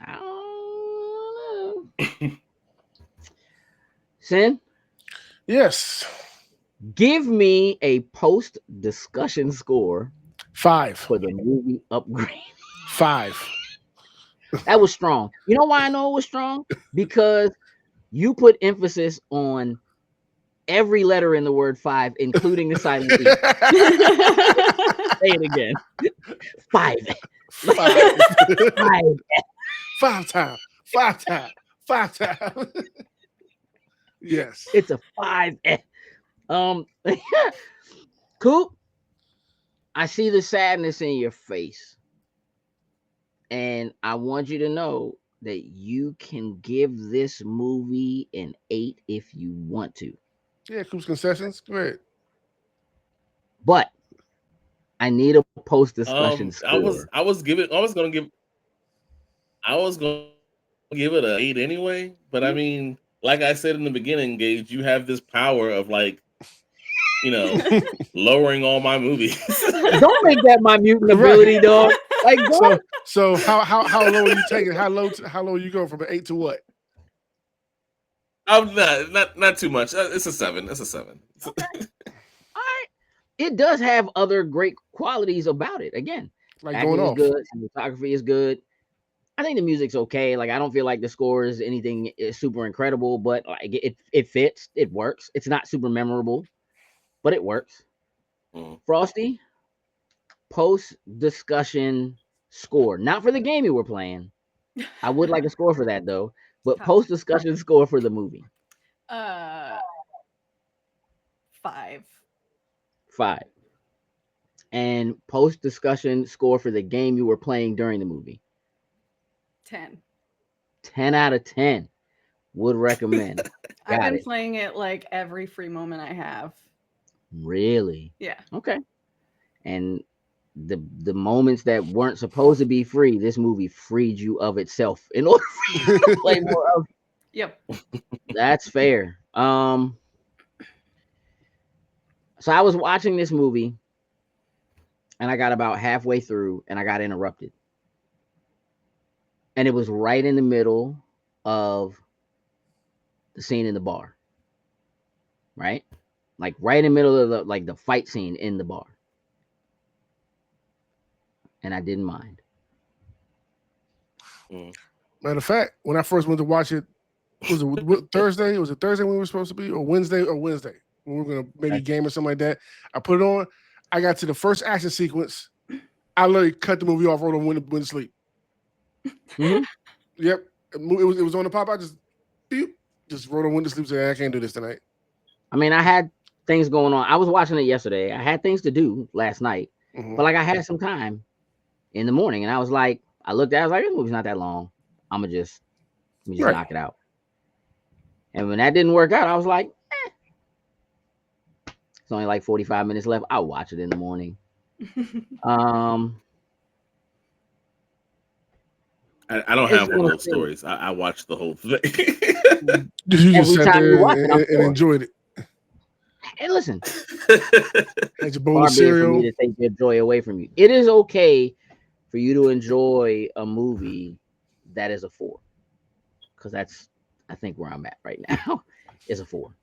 I don't know. Sin?
Yes.
Give me a post-discussion score
5
for the movie Upgrade.
5.
That was strong. You know why I know it was strong? Because you put emphasis on every letter in the word 5, including the silent E. Say it again. 5.
5 times. 5 times. 5 times. Yes.
It's a 5. Coop, I see the sadness in your face. And I want you to know that you can give this movie an 8 if you want to.
Yeah, Coop's concessions. Great.
But I need a post-discussion score.
I was gonna give it an 8 anyway. But I mean, like I said in the beginning, Gage, you have this power of like, you know, lowering all my movies.
Don't make that my mutant ability, dog. Like,
so how low are you taking? How low are you going from an 8 to what?
I'm not too much. It's a 7. It's a 7.
Okay. All right. It does have other great qualities about it. Again,
like
acting
going
is
off.
good, cinematography is good. I think the music's okay. Like I don't feel like the score is anything super incredible, but like it fits. It works. It's not super memorable, but it works. Frosty, post-discussion score. Not for the game you were playing. I would like a score for that though. But post-discussion score for the movie.
5.
5. And post discussion score for the game you were playing during the movie.
10.
10 out of 10. Would recommend.
I've
Got
been
it.
playing it like every free moment I have.
Really?
Yeah.
Okay. And the moments that weren't supposed to be free, this movie freed you of itself in order for you to play more of.
Yep.
That's fair. So I was watching this movie and I got about halfway through and I got interrupted. And it was right in the middle of the scene in the bar. Right? Like right in the middle of the fight scene in the bar. And I didn't mind.
Matter of fact, when I first went to watch it, was it Thursday? Was it Thursday when we were supposed to be, or Wednesday? When we were gonna maybe game or something like that. I put it on. I got to the first action sequence. I literally cut the movie off, wrote on went to sleep.
Mm-hmm.
Yep, it was on the pop. I just wrote on went to sleep. Said I can't do this tonight.
I mean, I had things going on. I was watching it yesterday. I had things to do last night, but like I had some time in the morning, and I was like, I looked at it, I was like, this movie's not that long. I'm gonna just knock it out. And when that didn't work out, I was like, it's only like 45 minutes left. I'll watch it in the morning.
I don't have one of those stories. I watched the whole thing.
Did you just
Every
sat
time you
there
watch it, I'm
and enjoyed it?
Hey, listen,
had your bowl of cereal.
For me to take your joy away from you. It is okay for you to enjoy a movie that is a 4, because that's, I think, where I'm at right now. Is a 4.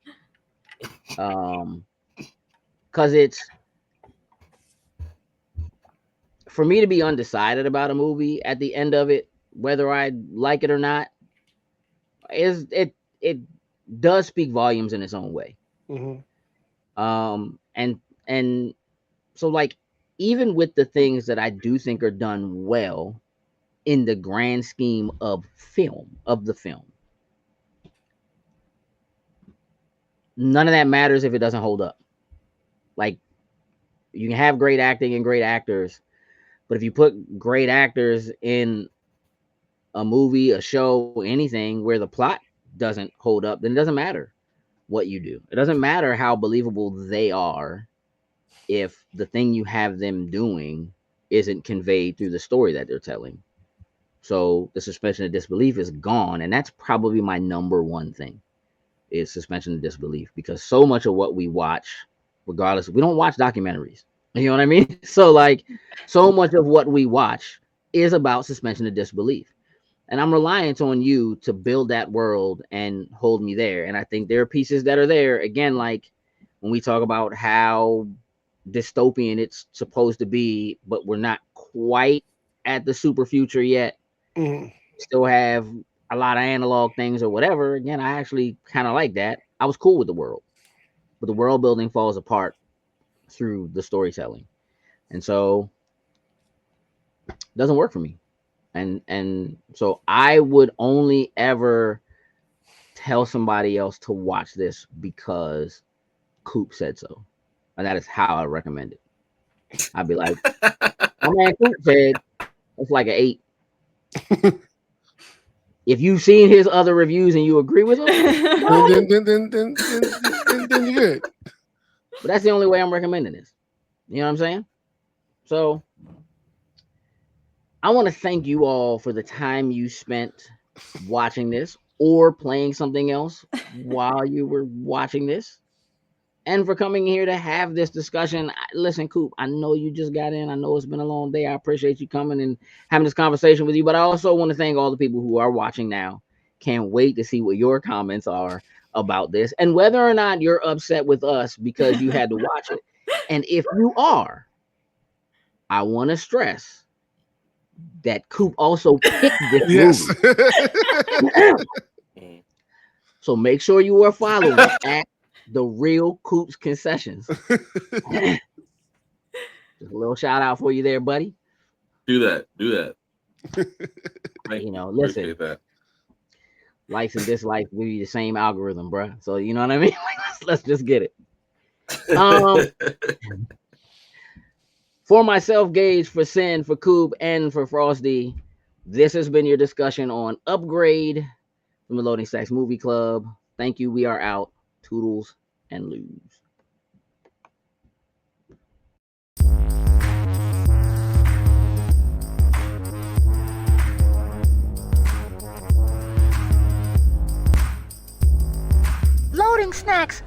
Because it's, for me to be undecided about a movie at the end of it, whether I like it or not, is it does speak volumes in its own way.
Mm-hmm.
And so, like, even with the things that I do think are done well in the grand scheme of the film, none of that matters if it doesn't hold up. Like, you can have great acting and great actors, but if you put great actors in a movie, a show, anything where the plot doesn't hold up, then it doesn't matter what you do. It doesn't matter how believable they are if the thing you have them doing isn't conveyed through the story that they're telling. So the suspension of disbelief is gone, and that's probably my number one thing, is suspension of disbelief, because so much of what we watch, regardless, we don't watch documentaries. You know what I mean? So, like, so much of what we watch is about suspension of disbelief. And I'm reliant on you to build that world and hold me there. And I think there are pieces that are there. Again, like when we talk about how dystopian it's supposed to be, but we're not quite at the super future yet.
Mm-hmm.
Still have a lot of analog things or whatever. Again, I actually kind of like that. I was cool with the world, but the world building falls apart through the storytelling. And so it doesn't work for me. And so I would only ever tell somebody else to watch this because Coop said so. And that is how I recommend it. I'd be like, my man Coop said it's like an 8. If you've seen his other reviews and you agree with him,
then you're good.
But that's the only way I'm recommending this. You know what I'm saying? So I want to thank you all for the time you spent watching this or playing something else while you were watching this, and for coming here to have this discussion. Listen, Coop, I know you just got in. I know it's been a long day. I appreciate you coming and having this conversation with you, but I also want to thank all the people who are watching now. Can't wait to see what your comments are about this and whether or not you're upset with us because you had to watch it. And if you are, I want to stress that Coop also picked this movie. So make sure you are following at the Real Coop's Concessions. Just a little shout out for you there, buddy.
Do that.
You know, listen.
That.
Likes and dislikes give you the same algorithm, bro. So you know what I mean? Let's just get it. For myself, Gage, for Sin, for Coob, and for Frosty, this has been your discussion on Upgrade from the Loading Stacks Movie Club. Thank you. We are out. Toodles and lose.
Loading Snacks.